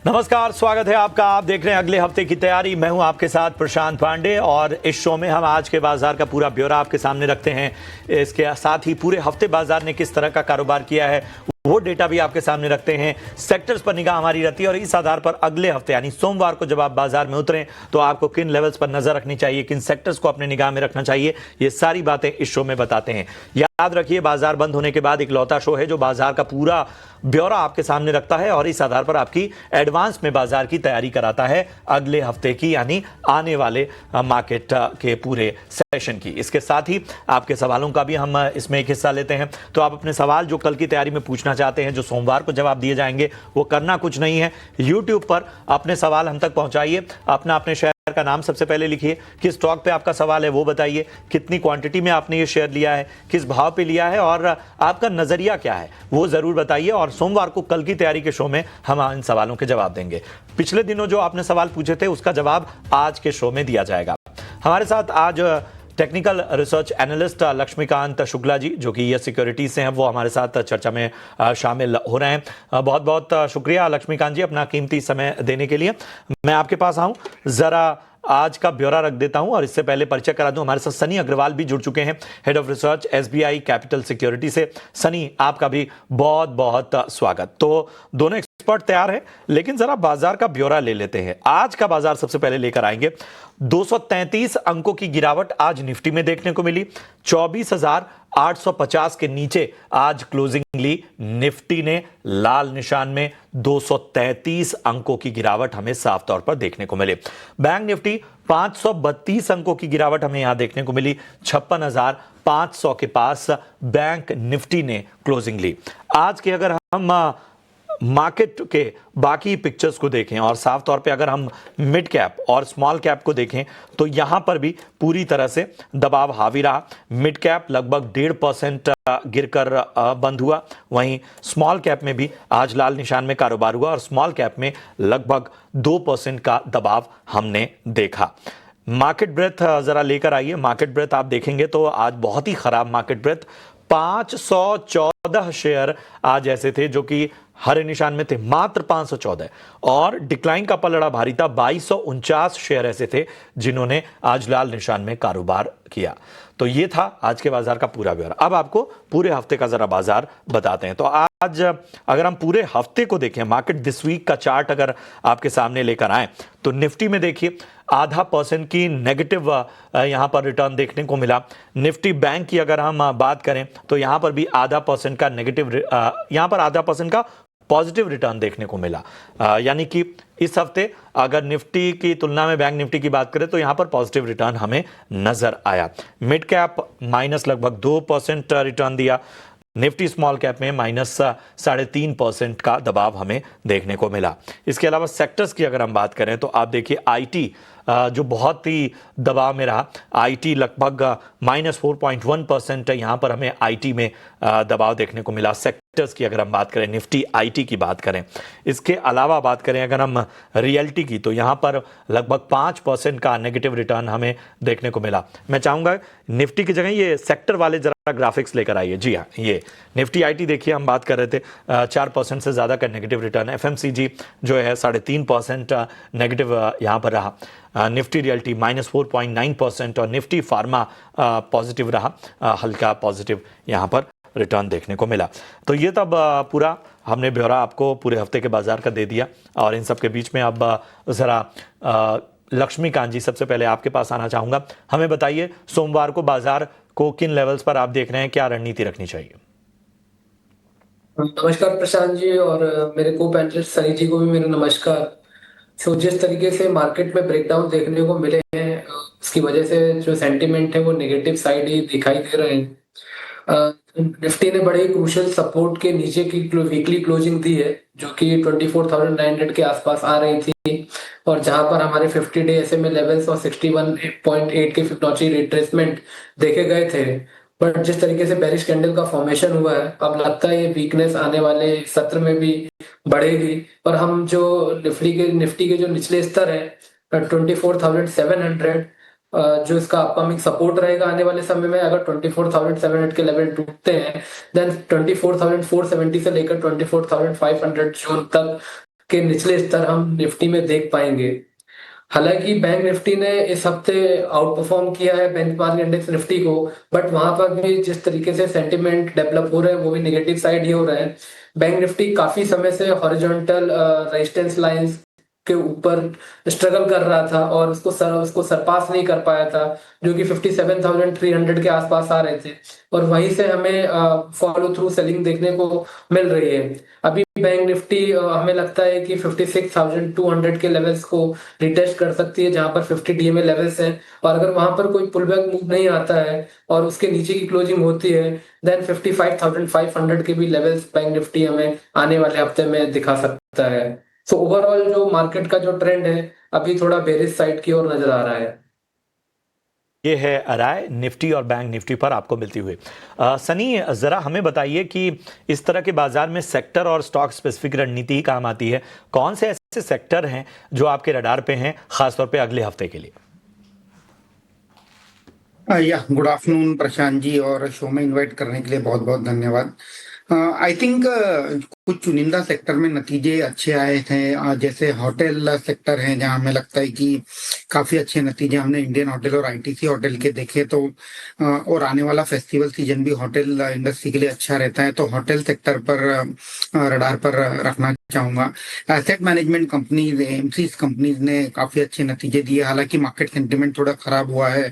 नमस्कार, स्वागत है आपका। आप देख रहे हैं अगले हफ्ते की तैयारी। मैं हूं आपके साथ प्रशांत पांडे और इस शो में हम आज के बाजार का पूरा ब्यौरा आपके सामने रखते हैं। इसके साथ ही पूरे हफ्ते बाजार ने किस तरह का कारोबार किया है वो डेटा भी आपके सामने रखते हैं। सेक्टर्स पर निगाह हमारी रहती है और इस आधार पर अगले हफ्ते यानी सोमवार को जब आप बाजार में उतरें तो आपको किन लेवल्स पर नजर रखनी चाहिए, किन सेक्टर्स को अपने निगाह में रखना चाहिए, ये सारी बातें इस शो में बताते हैं। याद रखिए, बाजार बंद होने के बाद इकलौता शो है जो बाजार का पूरा ब्यौरा आपके सामने रखता है और इस आधार पर आपकी एडवांस में बाजार की तैयारी कराता है अगले हफ्ते की यानी आने वाले मार्केट के पूरे सेशन की। इसके साथ ही आपके सवालों का भी हम इसमें एक हिस्सा लेते हैं। तो आप अपने सवाल जो कल की तैयारी में पूछना चाहते हैं, जो सोमवार को जवाब दिए जाएंगे, वो करना कुछ नहीं है, यूट्यूब पर अपने सवाल हम तक पहुंचाइए। अपने शेयर का नाम सबसे पहले लिखिए, किस स्टॉक पे आपका सवाल है वो बताइए, कितनी क्वांटिटी में आपने ये शेयर लिया है, किस भाव पे लिया है और आपका नजरिया क्या है वो जरूर बताइए। और सोमवार को कल की तैयारी के शो में हम इन सवालों के जवाब देंगे। पिछले दिनों जो आपने सवाल पूछे थे उसका जवाब आज के शो में दिया जाएगा। हमारे साथ आज technical research analyst Laxmikant Shukla ji जो कि यस सिक्योरिटीज से हैं, वो हमारे साथ चर्चा में शामिल हो रहे हैं। बहुत बहुत शुक्रिया लक्ष्मीकांत जी अपना कीमती समय देने के लिए। मैं आपके पास आऊं, जरा आज का ब्यौरा रख देता हूं और इससे पहले परिचय करा दूं, हमारे साथ सनी अग्रवाल भी जुड़ चुके हैं, head of research SBI capital security से। सनी, आपका भी बहुत बहुत स्वागत। तो दोनों एक्सपर्ट तैयार हैं, लेकिन जरा बाजार का ब्यौरा ले लेते हैं। आज का बाजार सबसे पहले लेकर आएंगे। 233 अंकों की गिरावट आज निफ्टी में देखने को मिली। 24,850 के नीचे आज क्लोजिंग ली निफ्टी ने। लाल निशान में 233 अंकों की गिरावट हमें साफ तौर पर देखने को मिली। बैंक निफ्टी 532 अंकों की गिरावट हमें यहां देखने को मिली। 56,500 के पास बैंक निफ्टी ने क्लोजिंग ली। आज के अगर हम मार्केट के बाकी पिक्चर्स को देखें और साफ तौर पे अगर हम मिड कैप और स्मॉल कैप को देखें तो यहां पर भी पूरी तरह से दबाव हावी रहा। मिड कैप लगभग 1.5% गिरकर बंद हुआ, वहीं स्मॉल कैप में भी आज लाल निशान में कारोबार हुआ और स्मॉल कैप में लगभग 2% का दबाव हमने देखा। मार्केट ब्रेथ जरा लेकर आइए। मार्केट ब्रेथ आप देखेंगे तो आज बहुत ही खराब मार्केट ब्रेथ। 514 शेयर आज ऐसे थे जो कि हरे निशान में थे, मात्र 514, और डिक्लाइन का पलड़ा भारी था। 2249 शेयर ऐसे थे जिन्होंने आज लाल निशान में कारोबार किया। तो ये था आज के बाजार का पूरा ब्यौरा। अब आपको पूरे हफ्ते का जरा बाजार बताते हैं। तो आज अगर हम पूरे हफ्ते को देखें, मार्केट दिस वीक का चार्ट अगर आपके सामने लेकर आए तो निफ्टी में देखिए 0.5% की नेगेटिव यहां पर रिटर्न देखने को मिला। निफ्टी बैंक की अगर हम बात करें तो यहां पर भी 0.5% का नेगेटिव, यहां पर 0.5% का पॉजिटिव रिटर्न देखने को मिला। यानी कि इस हफ्ते अगर निफ्टी की तुलना में बैंक निफ्टी की बात करें तो यहां पर पॉजिटिव रिटर्न हमें नजर आया। मिड कैप माइनस लगभग 2% रिटर्न दिया। निफ्टी स्मॉल कैप में माइनस 3.5% का दबाव हमें देखने को मिला। इसके अलावा सेक्टर्स की अगर हम बात करें तो आप देखिए आईटी जो बहुत ही दबाव में रहा। आईटी लगभग -4.1% यहां पर हमें आईटी में दबाव देखने को मिला। सेक्टर्स की अगर हम बात करें, निफ्टी आईटी की बात करें, इसके अलावा बात करें अगर हम रियल्टी की तो यहां पर लगभग 5% का नेगेटिव रिटर्न हमें देखने को मिला। मैं चाहूंगा निफ्टी की जगह ये सेक्टर वाले जरा ग्राफिक्स लेकर आइए। जी हाँ, ये निफ्टी आईटी देखिए, हम बात कर रहे थे 4% से ज्यादा का नेगेटिव रिटर्न। एफएमसीजी जो है 3.5% नेगेटिव यहां पर रहा। निफ्टी रियल्टी -4.9% और निफ्टी फार्मा पॉजिटिव रहा, हल्का पॉजिटिव यहां पर रिटर्न देखने को मिला। तो ये तब पूरा हमने ब्यौरा आपको पूरे हफ्ते के बाजार का दे दिया। और इन सब के बीच में अब जरा लक्ष्मीकांत जी, सबसे पहले आपके पास आना चाहूंगा। हमें बताइए सोमवार को बाजार को किन लेवल्स पर आप देख रहे हैं, क्या रणनीति रखनी चाहिए? नमस्कार प्रशांत जी, और मेरे को पैनलिस्ट सनी जी को भी मेरा नमस्कार। तो जिस तरीके से मार्केट में ब्रेकडाउन देखने को मिले हैं, उसकी वजह से जो सेंटिमेंट है वो नेगेटिव साइड ही दिखाई दे रहे हैं। निफ्टी ने बड़े क्रूशियल सपोर्ट के नीचे की वीकली क्लोजिंग दी है जो कि 24,900 के आसपास आ रही थी, और जहां पर हमारे 50 डे एसएमए लेवल्स और 61.8 के फिबोनाची रिट्रेसमेंट देखे गए थे। बट जिस तरीके से बेरिश कैंडल का फॉर्मेशन हुआ है, अब लगता है ये वीकनेस आने वाले सत्र में भी बढ़ेगी। और हम जो निफ्टी के जो निचले स्तर है 24,700, जो इसका अपकमिंग सपोर्ट रहेगा आने वाले समय में, अगर 24,700 के लेवल टूटते हैं, देन 24,470 से लेकर 24,500 जोन तक के निचले स्तर हम निफ्टी में देख पाएंगे। हालांकि बैंक निफ्टी ने इस हफ्ते आउट परफॉर्म किया है बेंचमार्क इंडेक्स निफ्टी को, बट वहां पर भी जिस तरीके से सेंटिमेंट डेवलप हो रहे हैं वो भी नेगेटिव साइड ही हो रहे हैं। बैंक निफ्टी काफी समय से हॉरिजॉन्टल रेजिस्टेंस लाइंस के ऊपर स्ट्रगल कर रहा था और उसको सरपास नहीं कर पाया था, जो कि 57,300 के आसपास आ रहे थे, और वहीं से हमें फॉलो थ्रू सेलिंग देखने को मिल रही है। अभी बैंक निफ्टी हमें लगता है कि 56,200 के लेवल्स को रिटेस्ट कर सकती है, जहां पर 50 डीएमए लेवल्स हैं, और अगर वहां पर कोई पुल बैक मूव नहीं आता है और उसके नीचे की क्लोजिंग होती है, देन 55,500 के भी लेवल्स बैंक निफ्टी हमें आने वाले हफ्ते में दिखा सकता है। सो ओवरऑल जो मार्केट का जो ट्रेंड है अभी थोड़ा बेरिश साइड की ओर नजर आ रहा है। ये है राय निफ्टी और बैंक निफ्टी पर आपको मिलती हुई। सनी, जरा हमें बताइए कि इस तरह के बाजार में सेक्टर और स्टॉक स्पेसिफिक रणनीति ही काम आती है। कौन से ऐसे सेक्टर हैं जो आपके रडार पे हैं खासतौर पे अगले हफ्ते के लिए? या गुड आफ्टरनून प्रशांत जी, और शो में इनवाइट करने के लिए बहुत बहुत धन्यवाद। आई थिंक कुछ चुनिंदा सेक्टर में नतीजे अच्छे आए थे, जैसे होटल सेक्टर है जहां हमें लगता है कि काफी अच्छे नतीजे हमने इंडियन होटल और आईटीसी होटल के देखे। तो और आने वाला फेस्टिवल सीजन भी होटल इंडस्ट्री के लिए अच्छा रहता है, तो होटल सेक्टर पर रडार पर रखना चाहूंगा। Asset management companies, MCs companies ने काफी अच्छे नतीजे दिए। हालांकि मार्केट सेंटिमेंट थोड़ा खराब हुआ है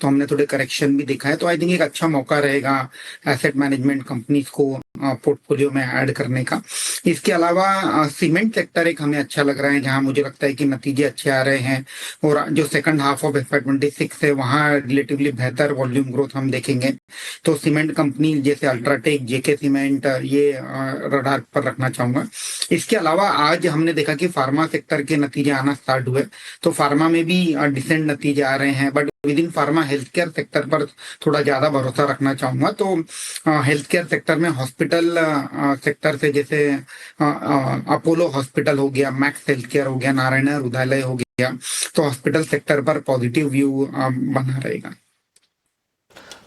तो हमने थोड़े करेक्शन भी देखा है, तो आई थिंक एक अच्छा मौका रहेगा एसेट मैनेजमेंट कंपनीज को पोर्टफोलियो में ऐड करने का। इसके अलावा सीमेंट सेक्टर एक हमें अच्छा लग रहा है, जहां मुझे लगता है कि नतीजे अच्छे आ रहे हैं, और जो सेकंड हाफ ऑफ FY26 है वहां रिलेटिवली बेहतर वॉल्यूम ग्रोथ हम देखेंगे। तो सीमेंट कंपनी जैसे अल्ट्राटेक, जेके सीमेंट, ये रडार पर रखना चाहूंगा। इसके अलावा आज हमने देखा कि फार्मा सेक्टर के नतीजे आना स्टार्ट हुए, तो फार्मा में भी डिसेंट नतीजे आ रहे हैं, but with in pharma health care sector पर थोड़ा ज्यादा भरोसा रखना चाहूंगा। तो हेल्थ केयर सेक्टर में हॉस्पिटल सेक्टर से जैसे अपोलो हॉस्पिटल हो गया, मैक्स हेल्थ केयर हो गया, नारायण हृदयालय हो गया, तो हॉस्पिटल सेक्टर पर पॉजिटिव व्यू बना रहेगा।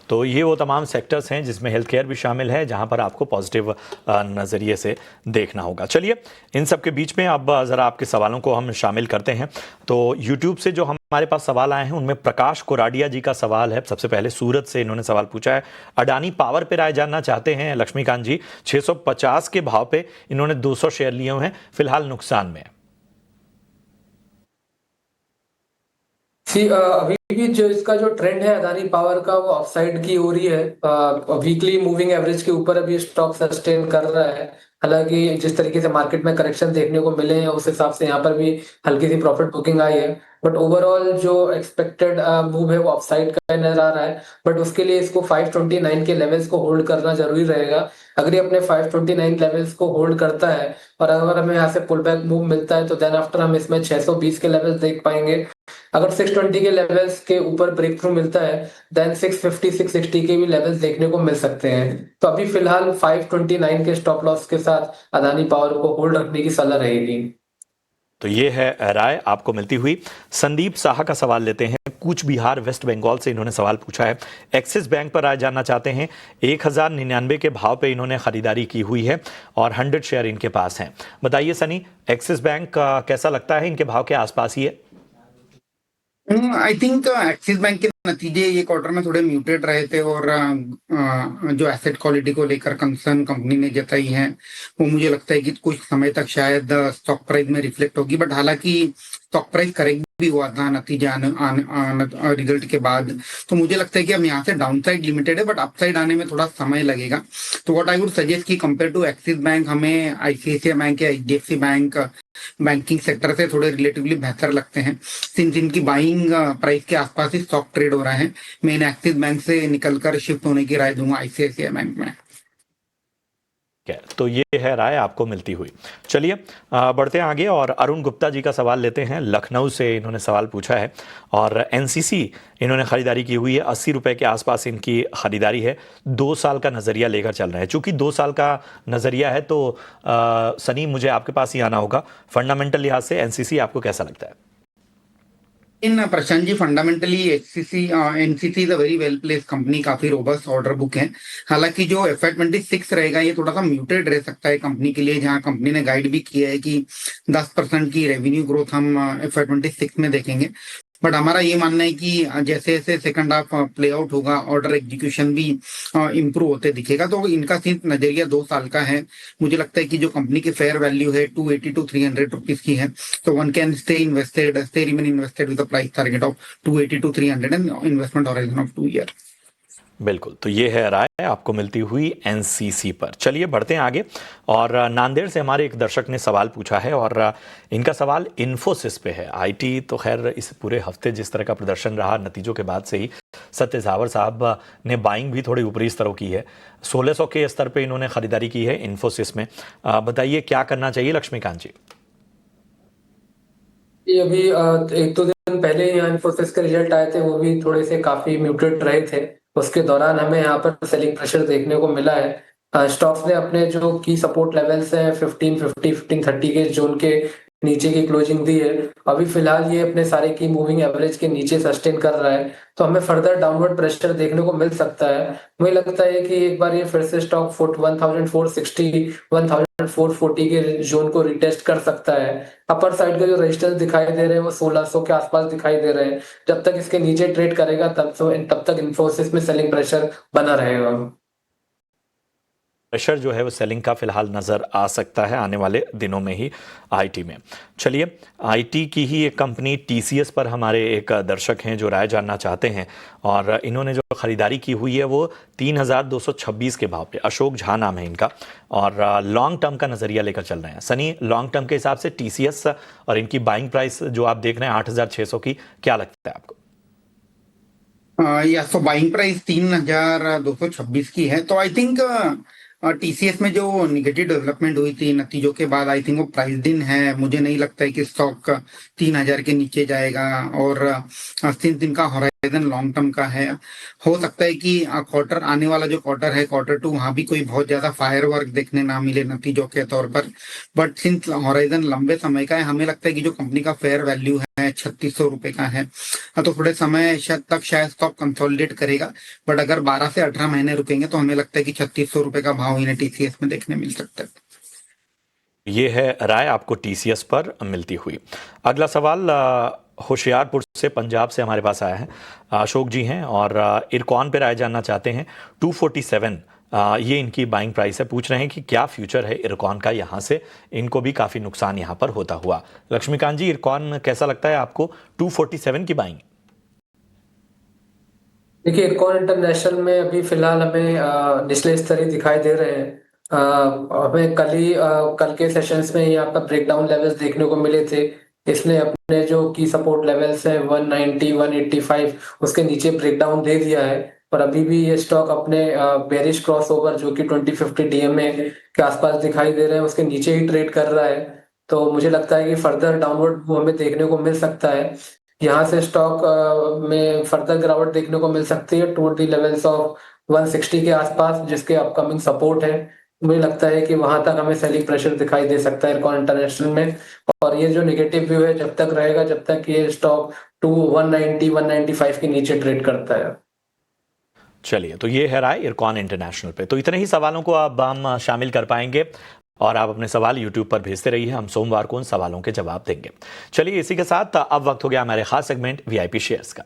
तो ये वो तमाम सेक्टर्स हैं जिसमें हेल्थ केयर भी शामिल है, जहां पर आपको पॉजिटिव नज़रिए से देखना होगा। चलिए, इन सब के बीच में अब ज़रा आपके सवालों को हम शामिल करते हैं। तो यूट्यूब से जो हमारे पास सवाल आए हैं उनमें प्रकाश कोराडिया जी का सवाल है। सबसे पहले सूरत से इन्होंने सवाल पूछा है, अडानी पावर पे राय जानना चाहते हैं लक्ष्मीकांत जी। 650 के भाव पे इन्होंने 200 शेयर लिए हुए हैं, फिलहाल नुकसान में। अभी भी जो इसका जो ट्रेंड है अदानी पावर का वो अपसाइड की हो रही है। वीकली मूविंग एवरेज के ऊपर अभी स्टॉक सस्टेन कर रहा है। हालांकि जिस तरीके से मार्केट में करेक्शन देखने को मिले हैं उस हिसाब से यहाँ पर भी हल्की सी प्रॉफिट बुकिंग आई है, बट ओवरऑल जो एक्सपेक्टेड मूव है वो अपसाइड का नजर आ रहा है। बट उसके लिए इसको 529 के लेवल्स को होल्ड करना जरूरी रहेगा। अगर ये अपने 529 लेवल्स को होल्ड करता है और अगर हमें यहाँ से पुल बैक मूव मिलता है तो देन आफ्टर हम इसमें 620 के लेवल्स देख पाएंगे। अगर 620 के लेवल्स के ऊपर ब्रेक थ्रू मिलता है देन 650 660 के भी लेवल्स देखने को मिल सकते हैं। तो अभी फिलहाल 529 के स्टॉप लॉस के साथ अदानी पावर को होल्ड रखने की सलाह रहेगी। तो ये है राय आपको मिलती हुई। संदीप साहा का सवाल लेते हैं, कूच बिहार वेस्ट बंगाल से इन्होंने सवाल पूछा है, एक्सिस बैंक पर राय जानना चाहते हैं। 1099 के भाव पे इन्होंने खरीदारी की हुई है और 100 शेयर इनके पास हैं। बताइए सनी, एक्सिस बैंक का कैसा लगता है? इनके भाव के आसपास ही है। आई थिंक एक्सिस बैंक के नतीजे ये क्वार्टर में थोड़े म्यूटेड रहे थे, और जो एसेट क्वालिटी को लेकर कंसर्न कंपनी ने जताई है वो मुझे लगता है कि कुछ समय तक शायद स्टॉक प्राइस में रिफ्लेक्ट होगी। बट हालांकि स्टॉक प्राइस करेक्ट भी हुआ था नतीजा रिजल्ट के बाद, तो मुझे लगता है कि अब यहाँ से डाउनसाइड लिमिटेड है, बट अपसाइड आने में थोड़ा समय लगेगा। तो व्हाट आई वुड सजेस्ट कि कंपेयर टू एक्सिस बैंक हमें आईसीआईसीआई बैंक या एचडीएफसी बैंक बैंकिंग सेक्टर से थोड़े रिलेटिवली बेहतर लगते हैं, सिंस इनकी बाइंग प्राइस के आसपास ही स्टॉक ट्रेड हो रहा है। मैं इन एक्सिस बैंक से निकलकर शिफ्ट होने की राय दूंगा आईसीआईसीआई बैंक में। तो ये है राय आपको मिलती हुई। चलिए बढ़ते हैं आगे और अरुण गुप्ता जी का सवाल लेते हैं। लखनऊ से इन्होंने सवाल पूछा है और एनसीसी इन्होंने खरीदारी की हुई है। 80 रुपए के आसपास इनकी खरीदारी है। 2 साल का नज़रिया लेकर चल रहे हैं। चूंकि 2 साल का नज़रिया है तो सनी, मुझे आपके पास ही आना होगा। फंडामेंटल लिहाज से एनसीसी आपको कैसा लगता है? इन Prashant ji fundamentally NCC is a very well placed company, काफी रोबस्ट ऑर्डर बुक है। हालांकि जो FY26 रहेगा ये थोड़ा सा म्यूटेड रह सकता है कंपनी के लिए, जहां कंपनी ने गाइड भी किया है कि 10% की रेवेन्यू ग्रोथ हम FY26 में देखेंगे। बट हमारा ये मानना है कि जैसे जैसे सेकंड हाफ प्ले आउट होगा, ऑर्डर एग्जीक्यूशन भी इम्प्रूव होते दिखेगा। तो इनका सिर्फ नजरिया 2 साल का है। मुझे लगता है कि जो कंपनी की फेयर वैल्यू है 280 to 300 रुपीज की है, तो one can stay remain invested with price target of 280 to 300 and investment horizon of 2 year. बिल्कुल, तो ये है राय आपको मिलती हुई एनसीसी पर। चलिए बढ़ते हैं आगे। और नांदेड़ से हमारे एक दर्शक ने सवाल पूछा है और इनका सवाल इन्फोसिस पे है। आईटी तो खैर इस पूरे हफ्ते जिस तरह का प्रदर्शन रहा, नतीजों के बाद से ही सत्य झावर साहब ने बाइंग भी थोड़ी ऊपरी स्तरों की है। 1600 के स्तर पे इन्होंने खरीदारी की है इन्फोसिस में। बताइए क्या करना चाहिए लक्ष्मीकांत जी? ये अभी 1-2 दिन पहले यहाँ इन्फोसिस के रिजल्ट आए थे, वो भी थोड़े से काफी म्यूटेड रहे थे। उसके दौरान हमें यहाँ पर सेलिंग प्रेशर देखने को मिला है। स्टॉक्स ने अपने जो की सपोर्ट लेवल्स हैं 1550 1530 के जोन के नीचे की क्लोजिंग दी है। अभी फिलहाल ये अपने सारे की मूविंग एवरेज के नीचे सस्टेन कर रहा है, तो हमें फर्दर डाउनवर्ड प्रेशर देखने को मिल सकता है। मुझे लगता है कि एक बार ये फिर से स्टॉक 1460 1440 के जोन को रिटेस्ट कर सकता है। अपर साइड के जो रेजिस्टेंस दिखाई दे रहे हैं वो 1600 के आसपास दिखाई दे रहे हैं। जब तक इसके नीचे ट्रेड करेगा तब तक इन्फोसिस में सेलिंग प्रेशर बना रहेगा। प्रेशर जो है वो सेलिंग का फिलहाल नज़र आ सकता है आने वाले दिनों में ही आईटी में। चलिए, आईटी की ही एक कंपनी टीसीएस पर हमारे एक दर्शक हैं जो राय जानना चाहते हैं और इन्होंने जो खरीदारी की हुई है वो 3226 के भाव पे। अशोक झा नाम है इनका और लॉन्ग टर्म का नज़रिया लेकर चल रहे हैं। सनी, लॉन्ग टर्म के हिसाब से टीसीएस और इनकी बाइंग प्राइस जो आप देख रहे हैं 8600 की, क्या लगता है आपको? या तो बाइंग प्राइस 3226 की है, तो आई थिंक टीसीएस में जो निगेटिव डेवलपमेंट हुई थी नतीजों के बाद, आई थिंक वो प्राइस दिन है। मुझे नहीं लगता है कि स्टॉक 3000 के नीचे जाएगा और 3 दिन का होराइजन लॉन्ग टर्म का है। हो सकता है कि क्वार्टर आने वाला जो क्वार्टर है Q2, वहां भी कोई बहुत ज्यादा फायर वर्क देखने ना मिले नतीजों के तौर पर। बट सिंस होराइजन लंबे समय का है, हमें लगता है कि जो कंपनी का फेयर वैल्यू है 3600 रुपए का है, तो थोड़े समय तक शायद स्टॉक कंसोलिडेट करेगा। बट अगर 12 से 18 महीने रुकेंगे तो हमें लगता है कि 3600 रुपए का भाव इन्हें टीसीएस में देखने मिल सकता है। ये है राय आपको टीसीएस पर मिलती हुई। अगला सवाल होशियारपुर से, पंजाब से हमारे पास आया है। अशोक जी हैं और इरकॉन पे राय जानना चाहते हैं। 247 ये इनकी बाइंग प्राइस है। पूछ रहे हैं कि क्या फ्यूचर है इरकॉन का, यहाँ से इनको भी काफ़ी नुकसान यहाँ पर होता हुआ। लक्ष्मीकांत जी, इरकॉन कैसा लगता है आपको? 247 की बाइंग। देखिए, इरकॉन इंटरनेशनल में अभी फिलहाल हमें निचले स्तर ही दिखाई दे रहे हैं। हमें कल के सेशंस में यहाँ पर ब्रेकडाउन लेवल्स देखने को मिले थे। इसने अपने जो की सपोर्ट लेवल्स हैं 190 185 उसके नीचे ब्रेकडाउन दे दिया है। और अभी भी ये स्टॉक अपने बेरिश क्रॉसओवर जो कि 2050 डीएमए के आसपास दिखाई दे रहे हैं उसके नीचे ही ट्रेड कर रहा है। तो मुझे लगता है कि फर्दर डाउनवर्ड मूव हमें देखने को मिल सकता है। यहाँ से स्टॉक में फर्दर गिरावट देखने को मिल सकती है टू दी लेवल्स ऑफ 160 के आसपास, जिसके अपकमिंग सपोर्ट है। मुझे लगता है कि वहां तक हमें सेलिंग प्रेशर दिखाई दे सकता है इरकॉन इंटरनेशनल में। और ये जो नेगेटिव व्यू है जब तक रहेगा, जब तक ये स्टॉक 190 195 के नीचे ट्रेड करता है। चलिए, तो ये है राय इरकॉन इंटरनेशनल पे। तो इतने ही सवालों को अब हम शामिल कर पाएंगे और आप अपने सवाल यूट्यूब पर भेजते रहिए। हम सोमवार को उन सवालों के जवाब देंगे। चलिए, इसी के साथ अब वक्त हो गया हमारे खास सेगमेंट वीआईपी शेयर्स का।